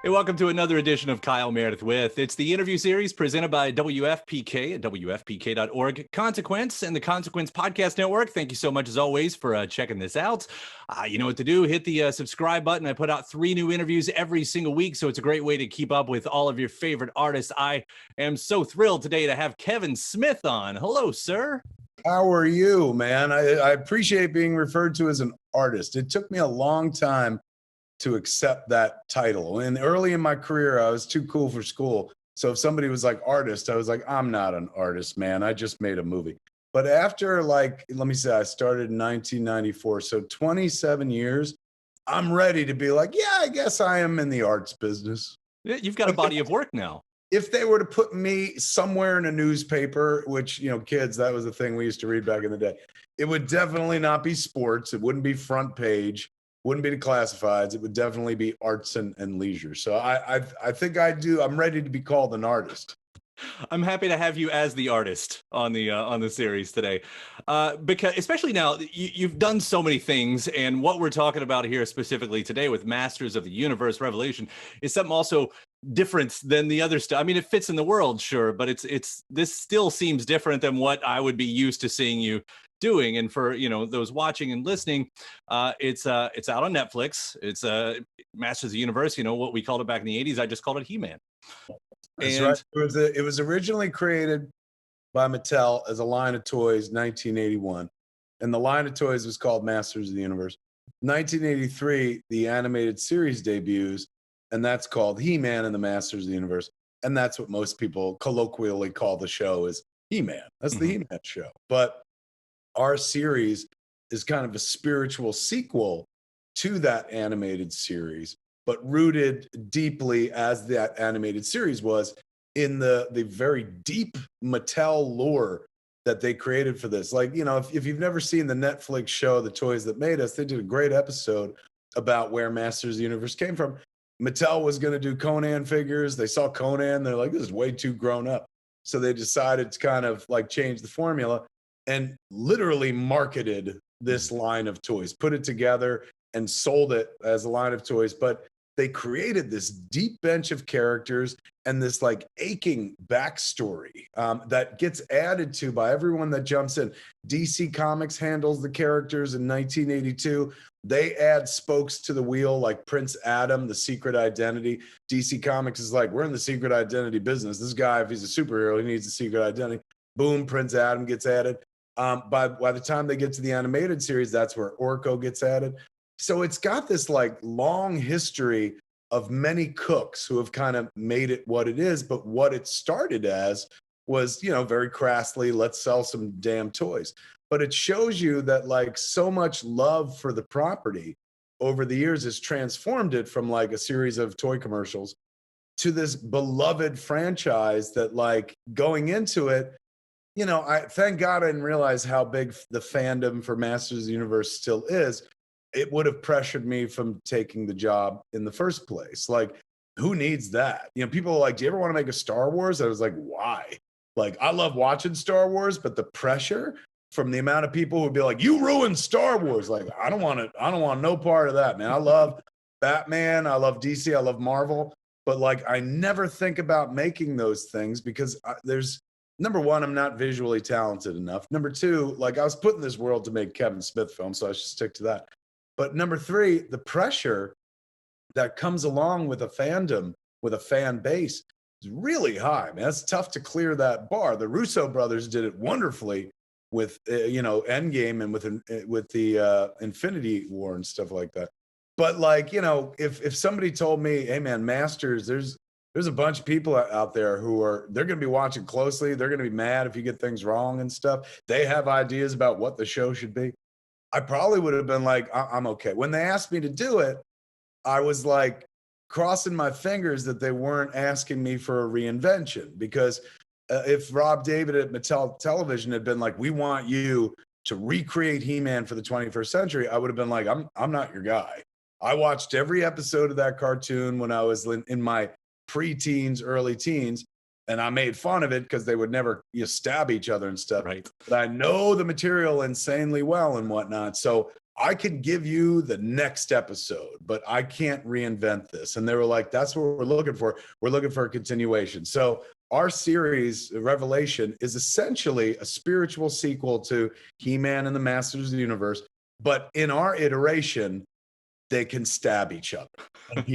Hey, welcome to another edition of Kyle Meredith with. It's the interview series presented by WFPK at WFPK.org, Consequence, and the Consequence Podcast Network. Thank you so much, as always, for checking this out. You know what to do. Hit the subscribe button. I put out 3 new interviews every single week, so it's a great way to keep up with all of your favorite artists. I am so thrilled today to have Kevin Smith on. Hello, sir. How are you, man? I appreciate being referred to as an artist. It took me a long time to accept that title. And early in my career, I was too cool for school. So if somebody was like artist, I was like, I'm not an artist, man. I just made a movie. But after let me say, I started in 1994. So 27 years, I'm ready to be like, yeah, I guess I am in the arts business. You've got a body of work now. If they were to put me somewhere in a newspaper, which, kids, that was the thing we used to read back in the day, it would definitely not be sports. It wouldn't be front page. Wouldn't be the classifieds. It would definitely be arts and leisure. So I think I'm ready to be called an artist. I'm happy to have you as the artist on the series today, because especially now you've done so many things, and what we're talking about here specifically today with Masters of the Universe Revelation is something also different than the other stuff. I mean, it fits in the world, sure, but this still seems different than what I would be used to seeing you doing. And for those watching and listening, it's out on Netflix. It's Masters of the Universe. What we called it back in the 80s. I just called it He-Man. That's right. It was originally created by Mattel as a line of toys, 1981, and the line of toys was called Masters of the Universe. 1983, the animated series debuts, and that's called He-Man and the Masters of the Universe, and that's what most people colloquially call the show is He-Man. That's the He-Man show. But our series is kind of a spiritual sequel to that animated series, but rooted deeply as that animated series was in the very deep Mattel lore that they created for this. If you've never seen the Netflix show, The Toys That Made Us, they did a great episode about where Masters of the Universe came from. Mattel was going to do Conan figures. They saw Conan. They're like, this is way too grown up. So they decided to kind of change the formula and literally marketed this line of toys, put it together and sold it as a line of toys. But they created this deep bench of characters and this aching backstory that gets added to by everyone that jumps in. DC Comics handles the characters in 1982. They add spokes to the wheel like Prince Adam, the secret identity. DC Comics is like, we're in the secret identity business. This guy, if he's a superhero, he needs a secret identity. Boom, Prince Adam gets added. By the time they get to the animated series, that's where Orko gets added. So it's got this long history of many cooks who have kind of made it what it is. But what it started as was, very crassly, let's sell some damn toys. But it shows you that so much love for the property over the years has transformed it from a series of toy commercials to this beloved franchise that going into it, I thank God I didn't realize how big the fandom for Masters of the Universe still is. It would have pressured me from taking the job in the first place. Who needs that? People are like, do you ever want to make a Star Wars? I was like, why? I love watching Star Wars, but the pressure from the amount of people who would be like, you ruined Star Wars. I don't want no part of that, man. I love Batman. I love DC. I love Marvel. But I never think about making those things because there's, number one, I'm not visually talented enough. Number two, I was put in this world to make Kevin Smith films, so I should stick to that. But number three, the pressure that comes along with a fandom, with a fan base, is really high, man. It's tough to clear that bar. The Russo brothers did it wonderfully with, Endgame and with the Infinity War and stuff like that. But if somebody told me, hey man, Masters, there's a bunch of people out there they're going to be watching closely. They're going to be mad if you get things wrong and stuff. They have ideas about what the show should be. I probably would have been like, I'm okay. When they asked me to do it, I was crossing my fingers that they weren't asking me for a reinvention, because if Rob David at Mattel Television had been like, we want you to recreate He-Man for the 21st century, I would have been like, I'm not your guy. I watched every episode of that cartoon when I was in my pre-teens, early teens, and I made fun of it because they would never stab each other and stuff. Right. But I know the material insanely well and whatnot. So I could give you the next episode, but I can't reinvent this. And they were like, that's what we're looking for. We're looking for a continuation. So our series, Revelation, is essentially a spiritual sequel to He-Man and the Masters of the Universe. But in our iteration, they can stab each other and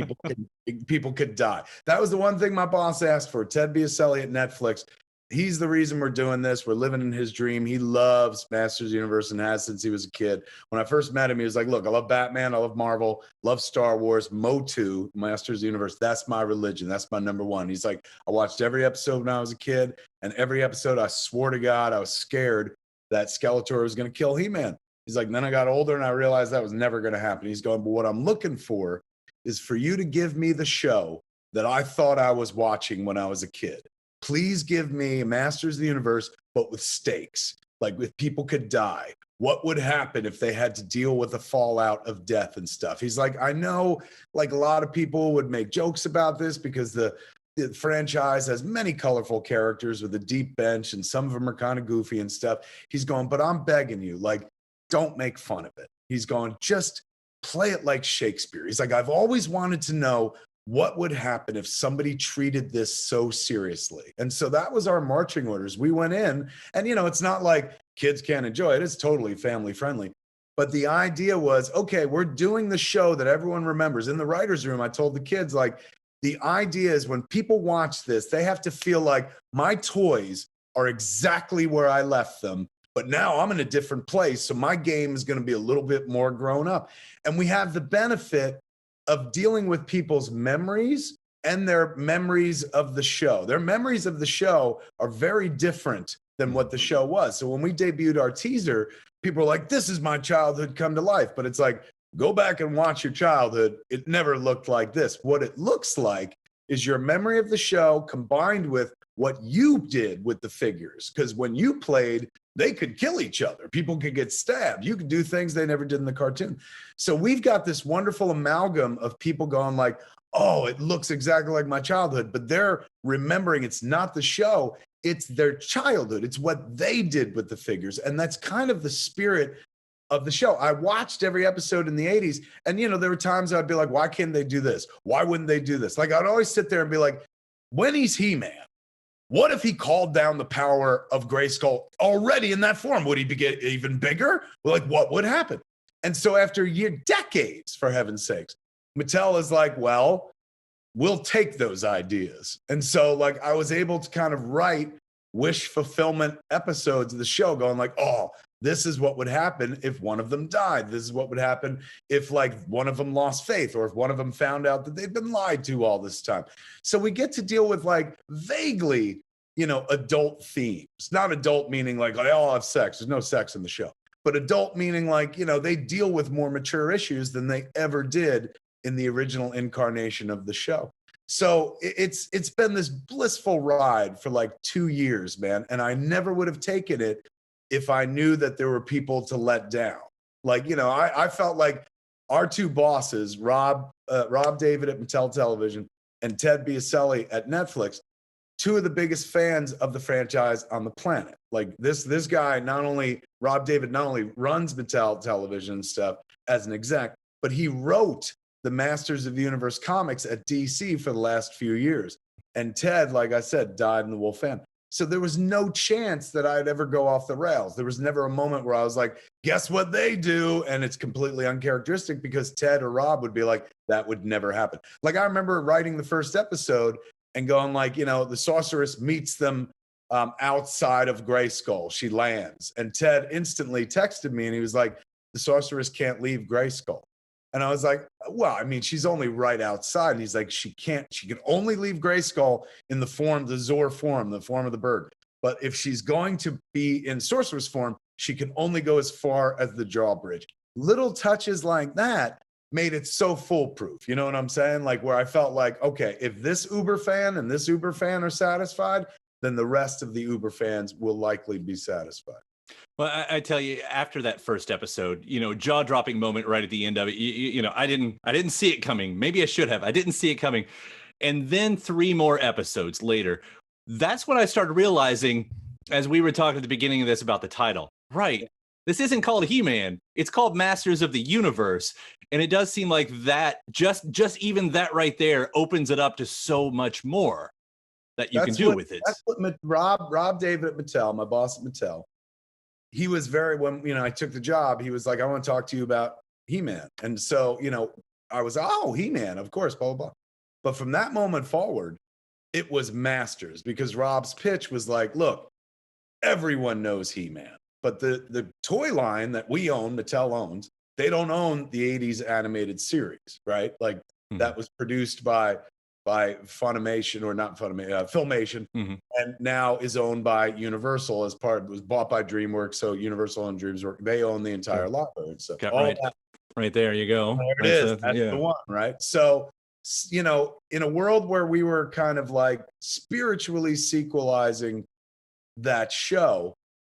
people could die. That was the one thing my boss asked for. Ted Biaselli at Netflix. He's the reason we're doing this. We're living in his dream. He loves Masters of the Universe and has since he was a kid. When I first met him, he was like, look, I love Batman. I love Marvel, love Star Wars, Motu, Masters of the Universe. That's my religion. That's my number one. He's like, I watched every episode when I was a kid, and every episode I swore to God, I was scared that Skeletor was going to kill He-Man. He's like, then I got older and I realized that was never going to happen. He's going, but what I'm looking for is for you to give me the show that I thought I was watching when I was a kid. Please give me Masters of the Universe, but with stakes. Like if people could die, what would happen if they had to deal with the fallout of death and stuff? He's like, I know like a lot of people would make jokes about this because the franchise has many colorful characters with a deep bench and some of them are kind of goofy and stuff. He's going, but I'm begging you, like, don't make fun of it. He's going, just play it like Shakespeare. He's like, I've always wanted to know what would happen if somebody treated this so seriously. And so that was our marching orders. We went in and, you know, it's not like kids can't enjoy it. It's totally family friendly. But the idea was, okay, we're doing the show that everyone remembers. In the writer's room, I told the kids, like, the idea is when people watch this, they have to feel like my toys are exactly where I left them. But now I'm in a different place. So my game is going to be a little bit more grown up. And we have the benefit of dealing with people's memories and their memories of the show. Their memories of the show are very different than what the show was. So when we debuted our teaser, people were like, this is my childhood come to life. But it's like, go back and watch your childhood. It never looked like this. What it looks like is your memory of the show combined with what you did with the figures. Because when you played, they could kill each other. People could get stabbed. You could do things they never did in the cartoon. So we've got this wonderful amalgam of people going like, oh, it looks exactly like my childhood, but they're remembering it's not the show, it's their childhood. It's what they did with the figures. And that's kind of the spirit of the show. I watched every episode in the 80s, and you know, there were times I'd be like, why can't they do this? Why wouldn't they do this? Like I'd always sit there and be like, when he's He-Man, what if he called down the power of Grayskull already in that form? Would he get even bigger? Like, what would happen? And so after decades, for heaven's sakes, Mattel is like, well, we'll take those ideas. And so like I was able to kind of write wish fulfillment episodes of the show going like, oh, this is what would happen if one of them died. This is what would happen if like one of them lost faith or if one of them found out that they've been lied to all this time. So we get to deal with like vaguely, you know, adult themes. Not adult meaning like they all have sex. There's no sex in the show. But adult meaning like, you know, they deal with more mature issues than they ever did in the original incarnation of the show. So it's been this blissful ride for like 2 years, man. And I never would have taken it if I knew that there were people to let down. Like, you know, I felt like our two bosses, Rob David at Mattel Television and Ted Biaselli at Netflix, two of the biggest fans of the franchise on the planet. Like this guy, Rob David not only runs Mattel Television and stuff as an exec, but he wrote the Masters of the Universe comics at DC for the last few years. And Ted, like I said, died in the Wolf End. So there was no chance that I'd ever go off the rails. There was never a moment where I was like, guess what they do? And it's completely uncharacteristic because Ted or Rob would be like, that would never happen. Like I remember writing the first episode and going like, you know, the sorceress meets them outside of Grayskull. She lands. And Ted instantly texted me and he was like, the sorceress can't leave Grayskull. And I was like, well, I mean, she's only right outside. And he's like, she can only leave Grayskull in the form, the Zor form, the form of the bird. But if she's going to be in sorceress form, she can only go as far as the drawbridge. Little touches like that made it so foolproof. You know what I'm saying? Like where I felt like, okay, if this Uber fan and this Uber fan are satisfied, then the rest of the Uber fans will likely be satisfied. Well, I tell you, after that first episode, you know, jaw-dropping moment right at the end of it, you know, I didn't see it coming. Maybe I should have. I didn't see it coming. And then 3 more episodes later, that's when I started realizing, as we were talking at the beginning of this about the title, right, This isn't called He-Man. It's called Masters of the Universe. And it does seem like that, just even that right there opens it up to so much more that you can do with it. That's what Rob David at Mattel, my boss at Mattel, he was when I took the job, he was like, I want to talk to you about He-Man. And so, I was, oh, He-Man, of course, blah, blah, blah. But from that moment forward, it was Masters, because Rob's pitch was like, look, everyone knows He-Man, but the toy line that we own, Mattel owns, they don't own the 80s animated series, right? Like that was produced by Funimation, or not Funimation, Filmation, and now is owned by Universal was bought by DreamWorks. So Universal and DreamWorks, they own the entire library and stuff. Right there you go. There it is. That's the one, right? So, in a world where we were kind of like spiritually sequelizing that show,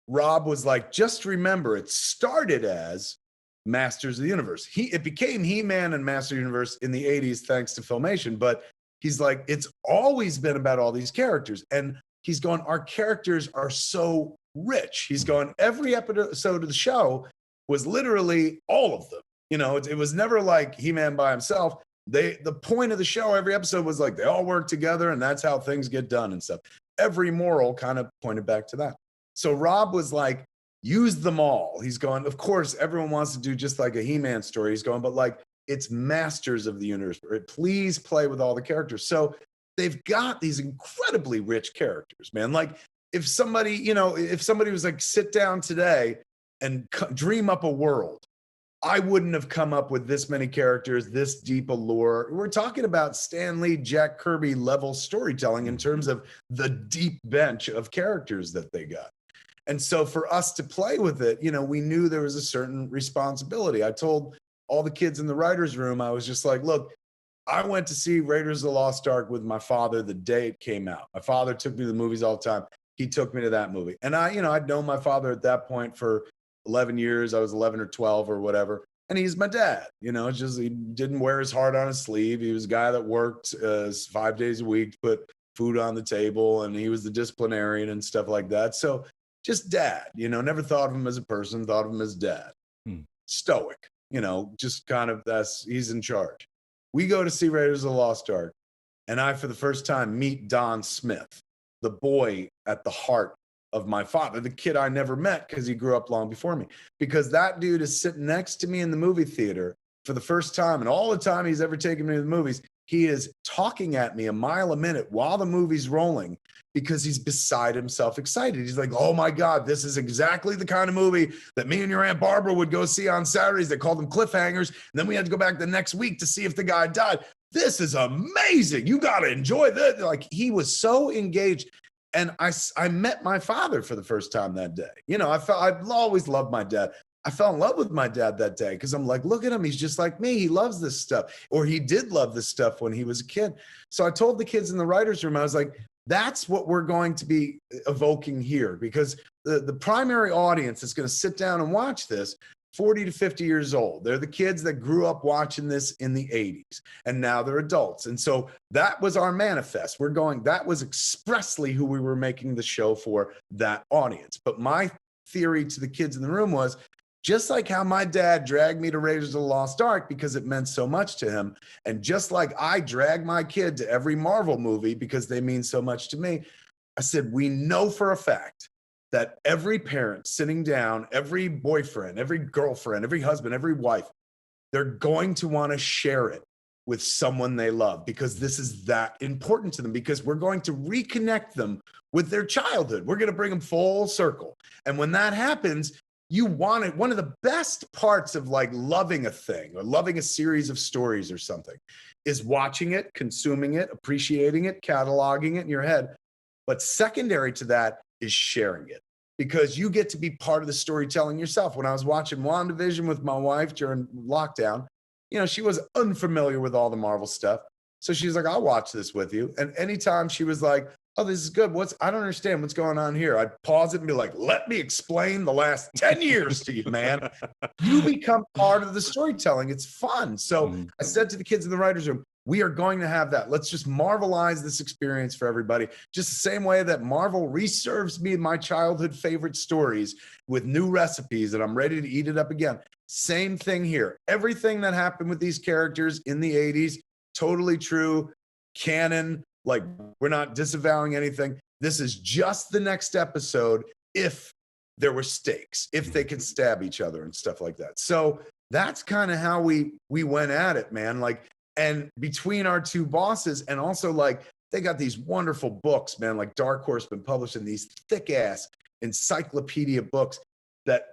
Rob was like, just remember, it started as Masters of the Universe. It became He-Man and Master of the Universe in the 80s thanks to Filmation, but he's like, it's always been about all these characters. And he's going, our characters are so rich. He's going, every episode of the show was literally all of them. It was never like He-Man by himself. The point of the show, every episode was like, they all work together and that's how things get done and stuff. Every moral kind of pointed back to that. So Rob was like, use them all. He's going, of course, everyone wants to do just like a He-Man story. He's going, but like, it's Masters of the Universe. Please play with all the characters. So they've got these incredibly rich characters, man. Like if somebody was like, sit down today and dream up a world, I wouldn't have come up with this many characters, this deep a lore. We're talking about Stan Lee, Jack Kirby level storytelling in terms of the deep bench of characters that they got. And so for us to play with it, we knew there was a certain responsibility. I told all the kids in the writer's room, I was just like, look, I went to see Raiders of the Lost Ark with my father the day it came out. My father took me to the movies all the time. He took me to that movie. And I'd known my father at that point for 11 years. I was 11 or 12 or whatever. And he's my dad. It's just, he didn't wear his heart on his sleeve. He was a guy that worked 5 days a week to put food on the table. And he was the disciplinarian and stuff like that. So just dad, never thought of him as a person, thought of him as dad. Stoic. Just kind of he's in charge. We go to see Raiders of the Lost Ark, and I, for the first time, meet Don Smith, the boy at the heart of my father, the kid I never met because he grew up long before me. Because that dude is sitting next to me in the movie theater for the first time, and all the time he's ever taken me to the movies, he is talking at me a mile a minute while the movie's rolling, because he's beside himself excited. He's like, oh my God, this is exactly the kind of movie that me and your Aunt Barbara would go see on Saturdays. They called them cliffhangers. And then we had to go back the next week to see if the guy died. This is amazing. You got to enjoy this. Like, he was so engaged. And I met my father for the first time that day. I've always loved my dad. I fell in love with my dad that day because I'm like, look at him. He's just like me. He loves this stuff, or he did love this stuff when he was a kid. So I told the kids in the writer's room, I was like, that's what we're going to be evoking here, because the primary audience is going to sit down and watch this 40 to 50 years old. They're the kids that grew up watching this in the 80s, and now they're adults. And so that was our manifest. That was expressly who we were making the show for, that audience. But my theory to the kids in the room was, just like how my dad dragged me to Raiders of the Lost Ark because it meant so much to him, and just like I drag my kid to every Marvel movie because they mean so much to me, I said, we know for a fact that every parent sitting down, every boyfriend, every girlfriend, every husband, every wife, they're going to want to share it with someone they love, because this is that important to them, because we're going to reconnect them with their childhood. We're going to bring them full circle. And when that happens, you want it. One of the best parts of like loving a thing or loving a series of stories or something is watching it, consuming it, appreciating it, cataloging it in your head. But secondary to that is sharing it, because you get to be part of the storytelling yourself. When I was watching WandaVision with my wife during lockdown, she was unfamiliar with all the Marvel stuff. So she's like, I'll watch this with you. And anytime she was like, oh, this is good. I don't understand what's going on here, I'd pause it and be like, let me explain the last 10 years to you, man. You become part of the storytelling. It's fun. So I said to the kids in the writer's room, We are going to have that. Let's just Marvelize this experience for everybody. Just the same way that Marvel reserves me my childhood favorite stories with new recipes and I'm ready to eat it up again. Same thing here. Everything that happened with these characters in the 80s, totally true, canon. Like, we're not disavowing anything. This is just the next episode if there were stakes, if they could stab each other and stuff like that. So that's kind of how we went at it, man. Like, and between our two bosses, and also like they got these wonderful books, man. Like Dark Horse been publishing these thick ass encyclopedia books that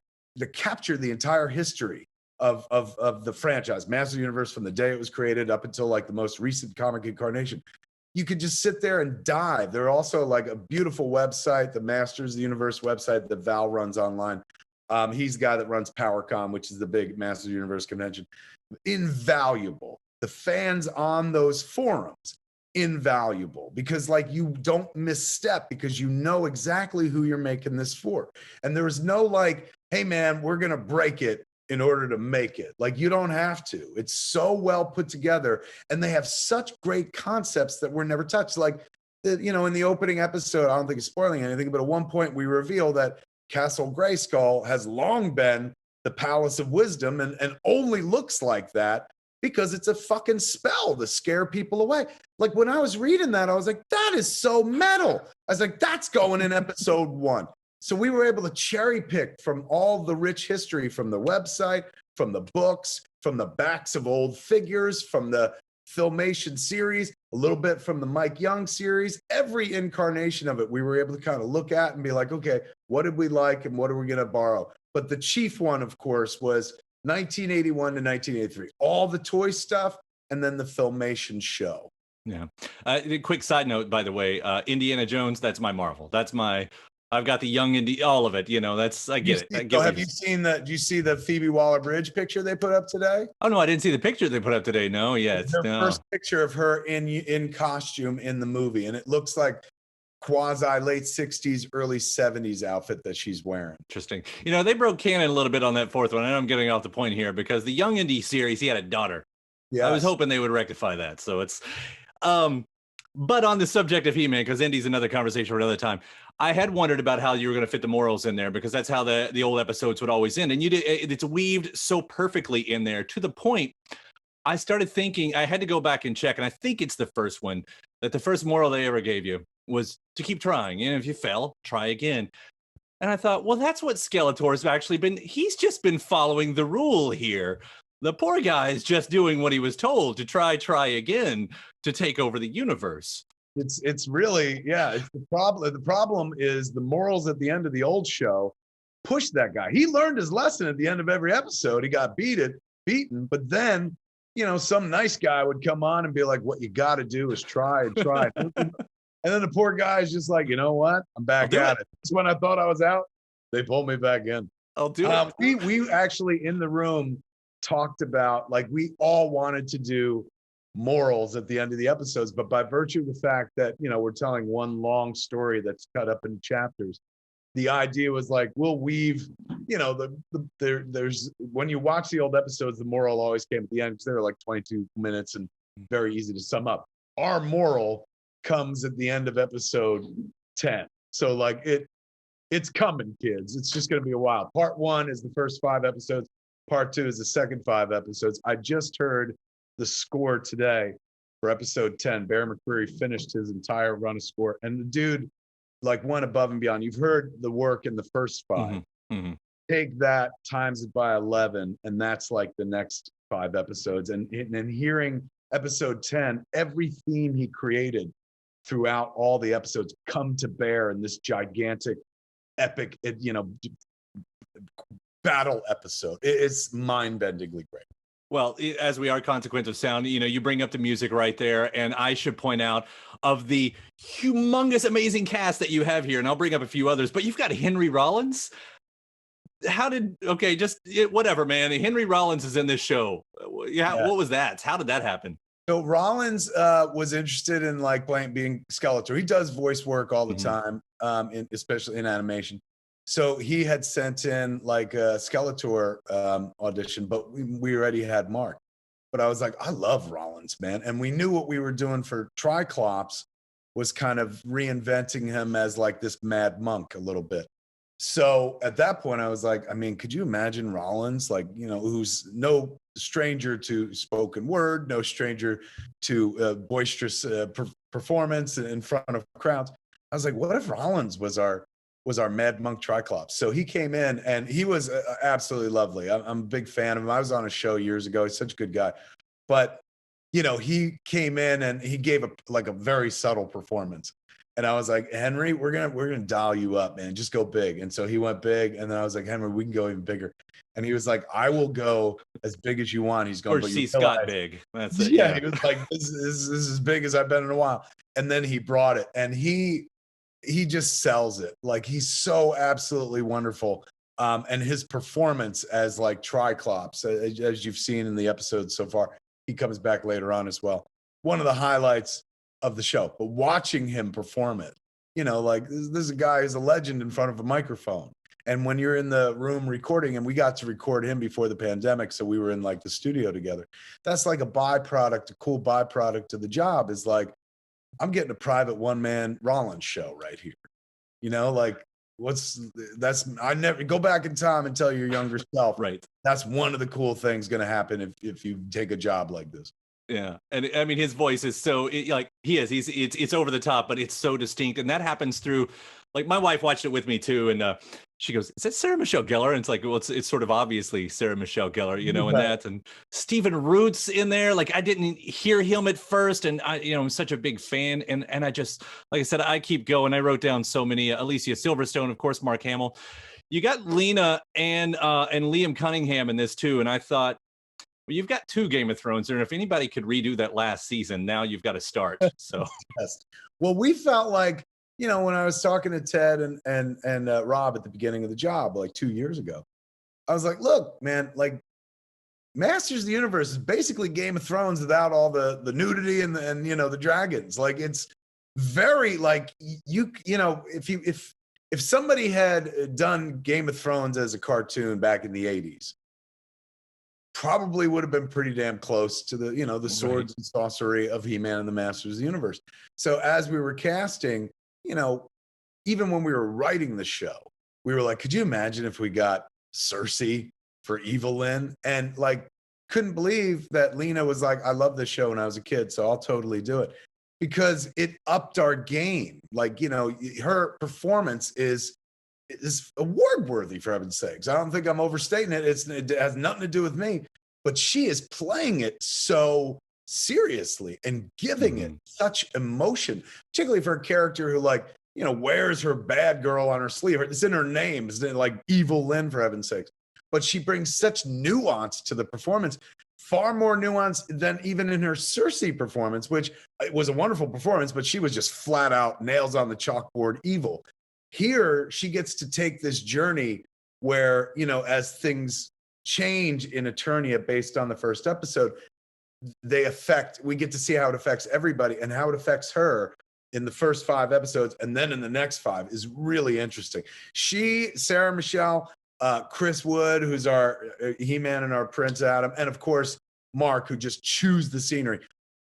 capture the entire history of the franchise, Master of the Universe, from the day it was created up until like the most recent comic incarnation. You could just sit there and dive. They're also like a beautiful website, the Masters of the Universe website that Val runs online. He's the guy that runs PowerCon, which is the big Masters of the Universe convention. Invaluable. The fans on those forums, invaluable, because like you don't misstep because you know exactly who you're making this for. And there is no like, hey man, we're going to break it in order to make it. Like, you don't have to. It's so well put together, and they have such great concepts that were never touched. Like, you know, in the opening episode, I don't think it's spoiling anything, but at one point we reveal that Castle Grayskull has long been the Palace of Wisdom and only looks like that because it's a fucking spell to scare people away. Like, when I was reading that, I was like, that is so metal. I was like, that's going in episode 1. So we were able to cherry pick from all the rich history from the website, from the books, from the backs of old figures, from the Filmation series, a little bit from the Mike Young series. Every incarnation of it, we were able to kind of look at and be like, okay, what did we like and what are we going to borrow? But the chief one, of course, was 1981 to 1983. All the toy stuff and then the Filmation show. Yeah. Quick side note, by the way, Indiana Jones, that's my Marvel. That's my... I've got the young Indy, all of it. You know, that's, I get it. Have you seen that? Do you see the Phoebe Waller-Bridge picture they put up today? Oh no, I didn't see the picture they put up today. No, It's her first picture of her in costume in the movie, and it looks like quasi late 60s, early 70s outfit that she's wearing. Interesting. You know, they broke canon a little bit on that fourth one. I know I'm getting off the point here because the young Indy series, he had a daughter. Yeah, I was hoping they would rectify that. So it's, but on the subject of He-Man, because Indy's another conversation for another time. I had wondered about how you were going to fit the morals in there because that's how the old episodes would always end. And you did, it's weaved so perfectly in there to the point I started thinking, I had to go back and check, and I think it's the first one, that the first moral they ever gave you was to keep trying. And if you fail, try again. And I thought, well, that's what Skeletor's actually been. He's just been following the rule here. The poor guy is just doing what he was told to try again to take over the universe. It's really, yeah, it's the problem. The problem is the morals at the end of the old show pushed that guy. He learned his lesson at the end of every episode. He got beaten, but then, you know, some nice guy would come on and be like, what you got to do is try and try. And then the poor guy is just like, you know what? I'm back at it. It's when I thought I was out, they pulled me back in. I'll do it. We actually in the room talked about, like, we all wanted to do morals at the end of the episodes, but by virtue of the fact that, you know, we're telling one long story that's cut up into chapters, the idea was like, we'll weave, you know, there's when you watch the old episodes, the moral always came at the end because they were like 22 minutes and very easy to sum up. Our moral comes at the end of episode 10. So like it's coming, kids. It's just going to be a while. Part 1 is the first 5 episodes. Part 2 is the second 5 episodes. I just heard the score today for episode 10. Bear McCreary finished his entire run of score, and the dude like went above and beyond. You've heard the work in the first 5. Mm-hmm. Mm-hmm. Take that, times it by 11, and that's like the next 5 episodes. And hearing episode 10, every theme he created throughout all the episodes come to bear in this gigantic, epic, you know, battle episode. It's mind-bendingly great. Well, as we are Consequence of Sound, you know, you bring up the music right there. And I should point out of the humongous, amazing cast that you have here, and I'll bring up a few others, but you've got Henry Rollins. Whatever, man. Henry Rollins is in this show. Yeah. What was that? How did that happen? So Rollins was interested in like being Skeletor. He does voice work all the time, especially in animation. So he had sent in like a Skeletor audition, but we already had Mark. but I was like, I love Rollins, man. And we knew what we were doing for Triclops was kind of reinventing him as like this mad monk a little bit. So at that point, I was like, I mean, could you imagine Rollins, like, who's no stranger to spoken word, no stranger to boisterous performance in front of crowds? I was like, what if Rollins was our Mad Monk Triclops? So he came in and he was absolutely lovely. I'm a big fan of him. I was on a show years ago. He's such a good guy. But, he came in and he gave a very subtle performance. And I was like, Henry, we're gonna dial you up, man. Just go big. And so he went big. And then I was like, Henry, we can go even bigger. And he was like, I will go as big as you want. He's going, or see Scott big. That's it. Yeah, he was like, this is as big as I've been in a while. And then he brought it, and he just sells it. Like, he's so absolutely wonderful. And his performance as like Triclops, as you've seen in the episodes so far, he comes back later on as well. One of the highlights of the show, but watching him perform it, like this is a guy who's a legend in front of a microphone. And when you're in the room recording, and we got to record him before the pandemic, so we were in like the studio together. That's like a cool byproduct of the job, is like, I'm getting a private one-man Rollins show right here. Like, I never go back in time and tell your younger self, right? That's one of the cool things going to happen if you take a job like this. Yeah, and I mean, his voice is so it's over the top, but it's so distinct, and that happens through, like, my wife watched it with me too, and she goes, "Is that Sarah Michelle Gellar?" And it's like, well, it's sort of obviously Sarah Michelle Gellar, and Stephen Root's in there. Like, I didn't hear him at first, and I'm such a big fan, and I just, like I said, I keep going. I wrote down so many: Alicia Silverstone, of course, Mark Hamill. You got Lena and Liam Cunningham in this too, and I thought, well, you've got 2 Game of Thrones, and if anybody could redo that last season, now you've got to start. So, yes. Well, we felt like, when I was talking to Ted and Rob at the beginning of the job, like 2 years ago, I was like, look, man, like, Masters of the Universe is basically Game of Thrones without all the nudity and the dragons. Like, it's very like if somebody had done Game of Thrones as a cartoon back in the 80s, probably would have been pretty damn close to the swords and sorcery of He-Man and the Masters of the Universe. So as we were casting, even when we were writing the show, we were like, could you imagine if we got Cersei for Evelyn? And like, couldn't believe that Lena was like, I love this show when I was a kid, so I'll totally do it, because it upped our game. Like, her performance is award worthy, for heaven's sakes. I don't think I'm overstating it. It has nothing to do with me, but she is playing it so seriously and giving it such emotion, particularly for a character who, like, wears her bad girl on her sleeve. It's in her name. It's like Evil Lynn, for heaven's sakes. But she brings such nuance to the performance, far more nuance than even in her Cersei performance, which it was a wonderful performance, but she was just flat out nails on the chalkboard evil. Here, she gets to take this journey where, as things change in Eternia based on the first episode, we get to see how it affects everybody, and how it affects her in the first 5 episodes. And then in the next 5 is really interesting. Sarah Michelle, Chris Wood, who's our He-Man and our Prince Adam, and of course, Mark, who just chews the scenery.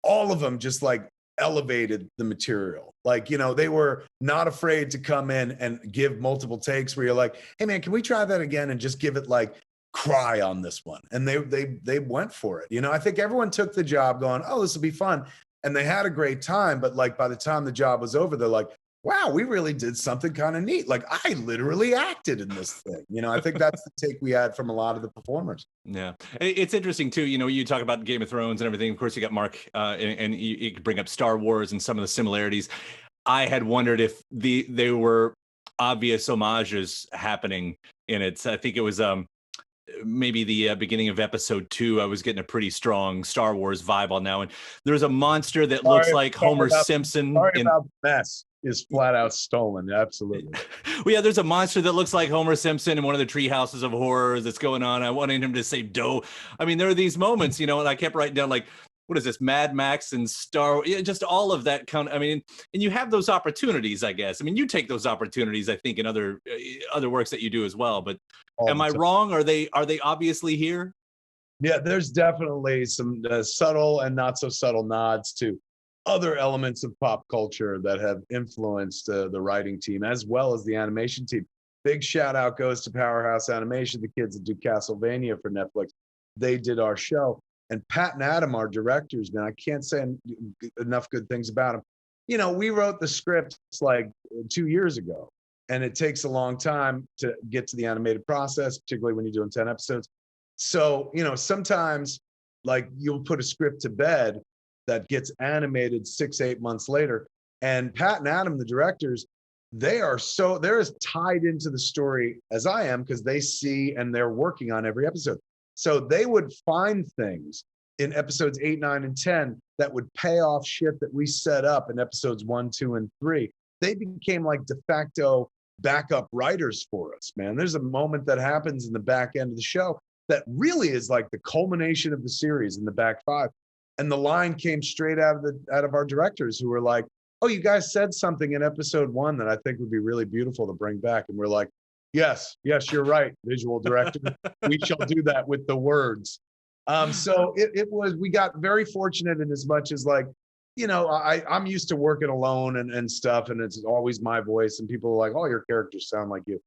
All of them just like elevated the material. Like, they were not afraid to come in and give multiple takes where you're like, hey man, can we try that again and just give it like cry on this one? And they went for it. I think everyone took the job going, oh, this will be fun. And they had a great time. But like, by the time the job was over, they're like, wow, we really did something kind of neat. Like, I literally acted in this thing. I think that's the take we had from a lot of the performers. Yeah. It's interesting too. You talk about Game of Thrones and everything. Of course, you got Mark and you could bring up Star Wars and some of the similarities. I had wondered if they were obvious homages happening in it. I think it was maybe the beginning of episode 2. I was getting a pretty strong Star Wars vibe on now. And there's a monster that looks like Homer Simpson. Sorry about the mess. Is flat out stolen. Absolutely. Well, yeah, there's a monster that looks like Homer Simpson in one of the tree houses of horrors that's going on. I wanted him to say Doe. I mean, there are these moments, and I kept writing down, like, what is this, Mad Max and just all of that kind of, I mean, and you have those opportunities, I guess. I mean, you take those opportunities, I think, in other works that you do as well. But am I wrong? Are they obviously here? Yeah, there's definitely some subtle and not so subtle nods to other elements of pop culture that have influenced the writing team as well as the animation team. Big shout out goes to Powerhouse Animation, the kids that do Castlevania for Netflix. They did our show. And Pat and Adam, our directors, man, I can't say enough good things about them. You know, we wrote the scripts like 2 years ago, and it takes a long time to get to the animated process, particularly when you're doing 10 episodes. So, you know, sometimes like you'll put a script to bed that gets animated 6-8 months later. And Pat and Adam, the directors, they're as tied into the story as I am because they see and they're working on every episode. So they would find things in episodes 8, 9, and 10 that would pay off shit that we set up in episodes 1, 2, and 3. They became like de facto backup writers for us, man. There's a moment that happens in the back end of the show that really is like the culmination of the series in the back 5. And the line came straight out of our directors who were like, oh, you guys said something in episode 1 that I think would be really beautiful to bring back. And we're like, yes, you're right, visual director. We shall do that with the words. So we got very fortunate in as much as like, you know, I'm used to working alone and stuff, and it's always my voice, and people are like, oh, your characters sound like you.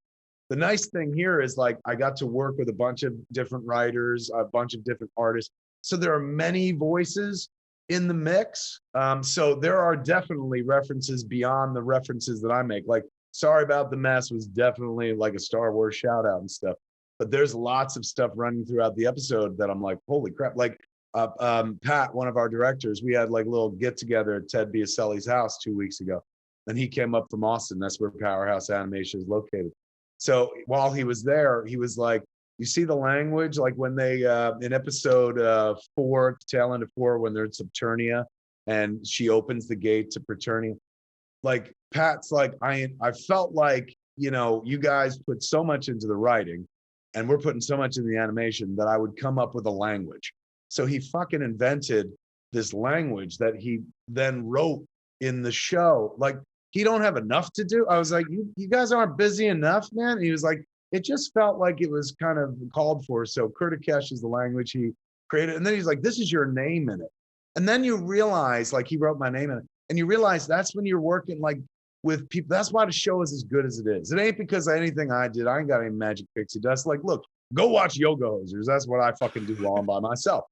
The nice thing here is like I got to work with a bunch of different writers, a bunch of different artists. So there are many voices in the mix. So there are definitely references beyond the references that I make. Like Sorry About the Mess was definitely like a Star Wars shout out and stuff. But there's lots of stuff running throughout the episode that I'm like, holy crap. Like Pat, one of our directors, we had like a little get together at Ted Biaselli's house 2 weeks ago. And he came up from Austin. That's where Powerhouse Animation is located. So while he was there, he was like, you see the language, like when they, in episode 4, tail end of 4, when they're in Eternia and she opens the gate to Eternia, like Pat's like, I felt like, you know, you guys put so much into the writing and we're putting so much in the animation that I would come up with a language. So he fucking invented this language that he then wrote in the show. Like, he don't have enough to do. I was like, you guys aren't busy enough, man. And he was like, it just felt like it was kind of called for. So Kurtikesh is the language he created. And then he's like, this is your name in it. And then you realize, like, he wrote my name in it. And you realize that's when you're working like with people. That's why the show is as good as it is. It ain't because of anything I did. I ain't got any magic pixie dust. Like, look, go watch Yoga Hosers. That's what I fucking do while I'm by myself.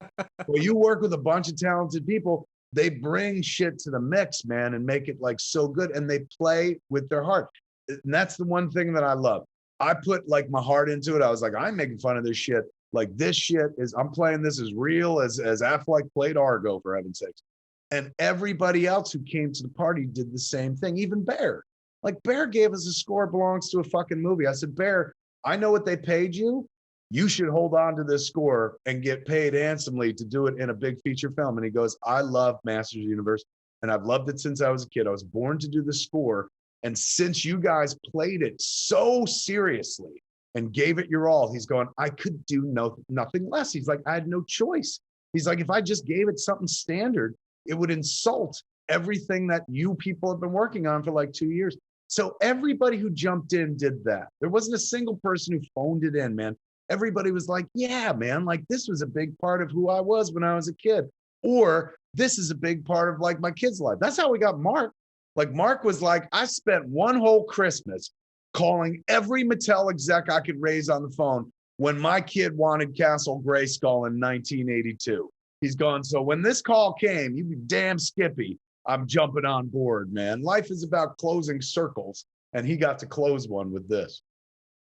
Well, you work with a bunch of talented people. They bring shit to the mix, man, and make it like so good. And they play with their heart. And that's the one thing that I love. I put like my heart into it. I was like, I'm making fun of this shit. Like, this shit is, I'm playing this as real as Affleck played Argo, for heaven's sakes. And everybody else who came to the party did the same thing. Even Bear. Like, Bear gave us a score belongs to a fucking movie. I said, Bear, I know what they paid you. You should hold on to this score and get paid handsomely to do it in a big feature film. And he goes, I love Masters of the Universe, and I've loved it since I was a kid. I was born to do the score. And since you guys played it so seriously and gave it your all, he's going, I could do nothing less. He's like, I had no choice. He's like, if I just gave it something standard, it would insult everything that you people have been working on for like 2 years. So everybody who jumped in did that. There wasn't a single person who phoned it in, man. Everybody was like, yeah, man, like this was a big part of who I was when I was a kid. Or this is a big part of like my kid's life. That's how we got Mark. Like, Mark was like, I spent one whole Christmas calling every Mattel exec I could raise on the phone when my kid wanted Castle Grayskull in 1982. He's gone, so when this call came, you be damn Skippy, I'm jumping on board, man. Life is about closing circles, and he got to close one with this.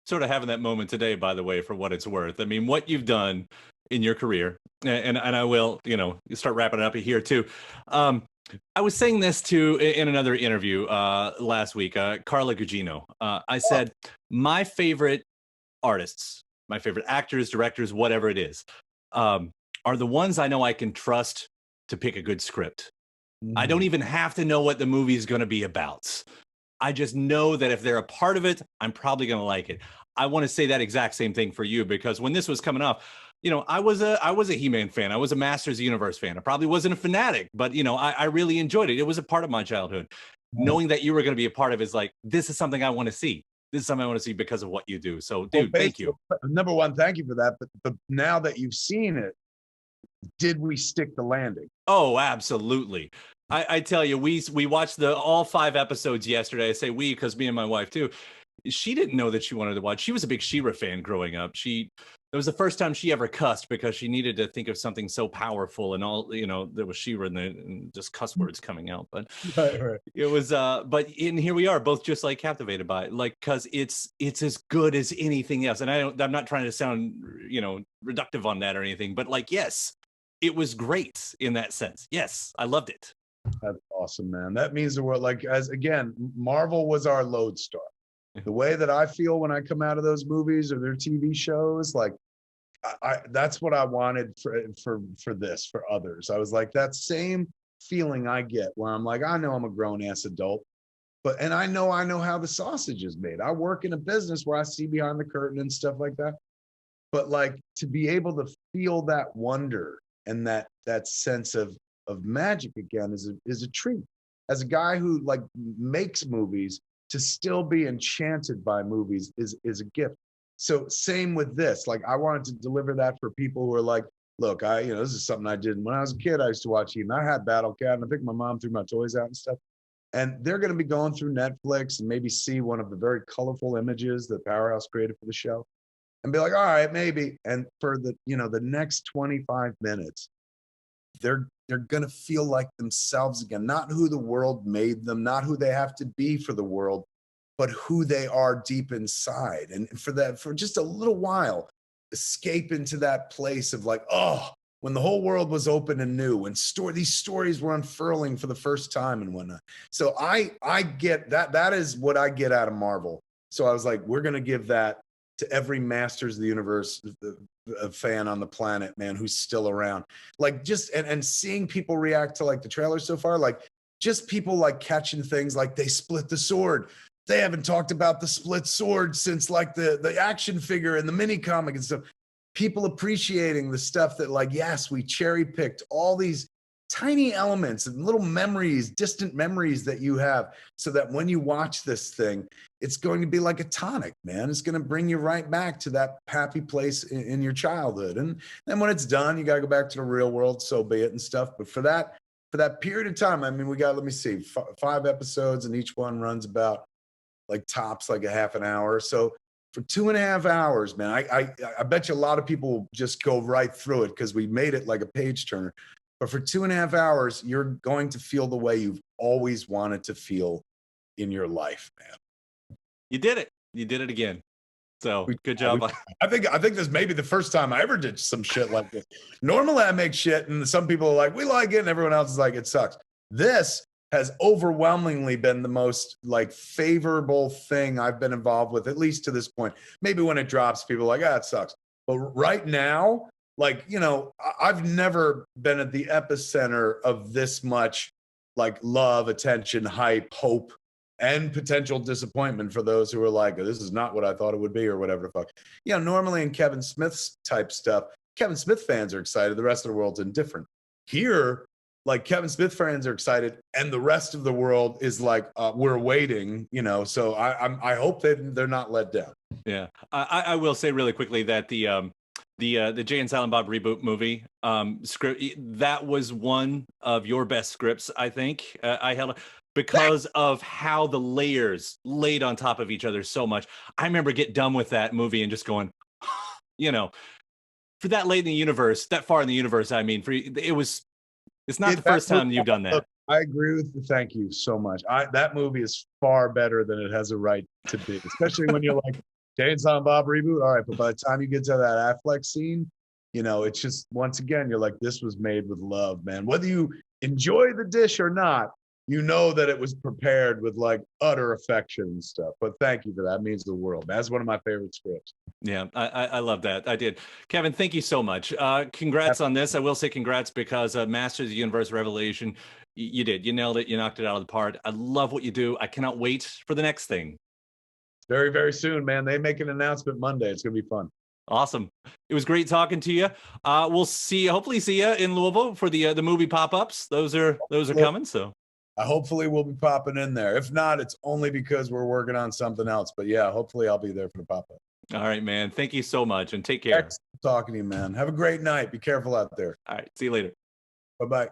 Sort of having that moment today, by the way, for what it's worth. I mean, what you've done in your career, and I will, you know, start wrapping it up here too. I was saying this in another interview last week, Carla Gugino. I said, my favorite artists, my favorite actors, directors, whatever it is, are the ones I know I can trust to pick a good script. I don't even have to know what the movie is going to be about. I just know that if they're a part of it, I'm probably going to like it. I want to say that exact same thing for you, because when this was coming up, you know, I was a He-Man fan. I was a Masters of the Universe fan. I probably wasn't a fanatic, but, you know, I really enjoyed it. It was a part of my childhood. Knowing that you were going to be a part of it is like, this is something I want to see. This is something I want to see because of what you do. So, dude, thank you. Number one, thank you for that. But now that you've seen it, did we stick the landing? Oh, absolutely. I tell you, we watched all 5 episodes yesterday. I say we because me and my wife too. She didn't know that she wanted to watch. She was a big She-Ra fan growing up. It was the first time she ever cussed because she needed to think of something so powerful, and all, there was She-Ra and just cuss words coming out. But Right. it was but here we are, both just like captivated by it, like, because it's as good as anything else. And I'm not trying to sound reductive on that or anything, but like, yes, it was great in that sense. Yes, I loved it. That's awesome, man. That means the world. Like, as again, Marvel was our lodestar. The way that I feel when I come out of those movies or their TV shows, like, that's what I wanted for this, for others. I was like, that same feeling I get where I'm like, I know I'm a grown ass adult, and I know how the sausage is made. I work in a business where I see behind the curtain and stuff like that. But like, to be able to feel that wonder and that sense of magic again is a treat. As a guy who like makes movies, to still be enchanted by movies is a gift. So same with this. Like, I wanted to deliver that for people who are like, look, this is something I did when I was a kid. I used to watch He-Man. I had Battle Cat, and I think my mom threw my toys out and stuff. And they're going to be going through Netflix and maybe see one of the very colorful images that Powerhouse created for the show, and be like, all right, maybe. And for the next 25 minutes, they're going to feel like themselves again, not who the world made them, not who they have to be for the world, but who they are deep inside. And for just a little while, escape into that place of like, oh, when the whole world was open and new, when these stories were unfurling for the first time and whatnot. So I get that. That is what I get out of Marvel. So I was like, we're going to give that to every Masters of the Universe fan on the planet, man, who's still around. Like, just and seeing people react to like the trailer so far, like just people like catching things like they split the sword. They haven't talked about the split sword since like the action figure and the mini comic and stuff. People appreciating the stuff that, like, yes, we cherry picked all these tiny elements and little memories, distant memories that you have, so that when you watch this thing, it's going to be like a tonic, man. It's going to bring you right back to that happy place in your childhood. And then when it's done, you got to go back to the real world, so be it and stuff. But for that period of time, I mean, we got, let me see, 5 episodes, and each one runs about like tops like a half an hour. So for 2.5 hours, man, I bet you a lot of people will just go right through it because we made it like a page turner. But for 2.5 hours, you're going to feel the way you've always wanted to feel in your life, man. You did it. You did it again. So good job. I think this may be the first time I ever did some shit like this. Normally I make shit and some people are like, we like it, and everyone else is like, it sucks. This has overwhelmingly been the most like favorable thing I've been involved with, at least to this point. Maybe when it drops, people are like, it sucks. But right now, like, I've never been at the epicenter of this much like love, attention, hype, hope, and potential disappointment for those who are like, this is not what I thought it would be, or whatever the fuck. Normally in Kevin Smith's type stuff, Kevin Smith fans are excited. The rest of the world's indifferent. Here, like, Kevin Smith fans are excited, and the rest of the world is like, we're waiting, So I hope that they're not let down. Yeah, I will say really quickly that the Jay and Silent Bob reboot movie script, that was one of your best scripts, I think. I held because of how the layers laid on top of each other so much. I remember getting done with that movie and just going, for that late in the universe, that far in the universe, I mean, it's not the first time you've done that. I agree with you. Thank you so much. That movie is far better than it has a right to be, especially when you're like, Jay and Silent Bob reboot. All right. But by the time you get to that Affleck scene, it's just, once again, you're like, this was made with love, man. Whether you enjoy the dish or not, that it was prepared with like utter affection and stuff. But thank you for that. It means the world. That's one of my favorite scripts. Yeah, I love that. I did. Kevin, thank you so much. Congrats on this. I will say congrats because Masters of the Universe Revelation, you did. You nailed it. You knocked it out of the park. I love what you do. I cannot wait for the next thing. Very, very soon, man. They make an announcement Monday. It's going to be fun. Awesome. It was great talking to you. We'll hopefully see you in Louisville for the movie pop-ups. Those are coming. So hopefully we'll be popping in there. If not, it's only because we're working on something else. But yeah, hopefully I'll be there for the pop-up. All right, man. Thank you so much, and take care. talking to you, man. Have a great night. Be careful out there. All right. See you later. Bye-bye.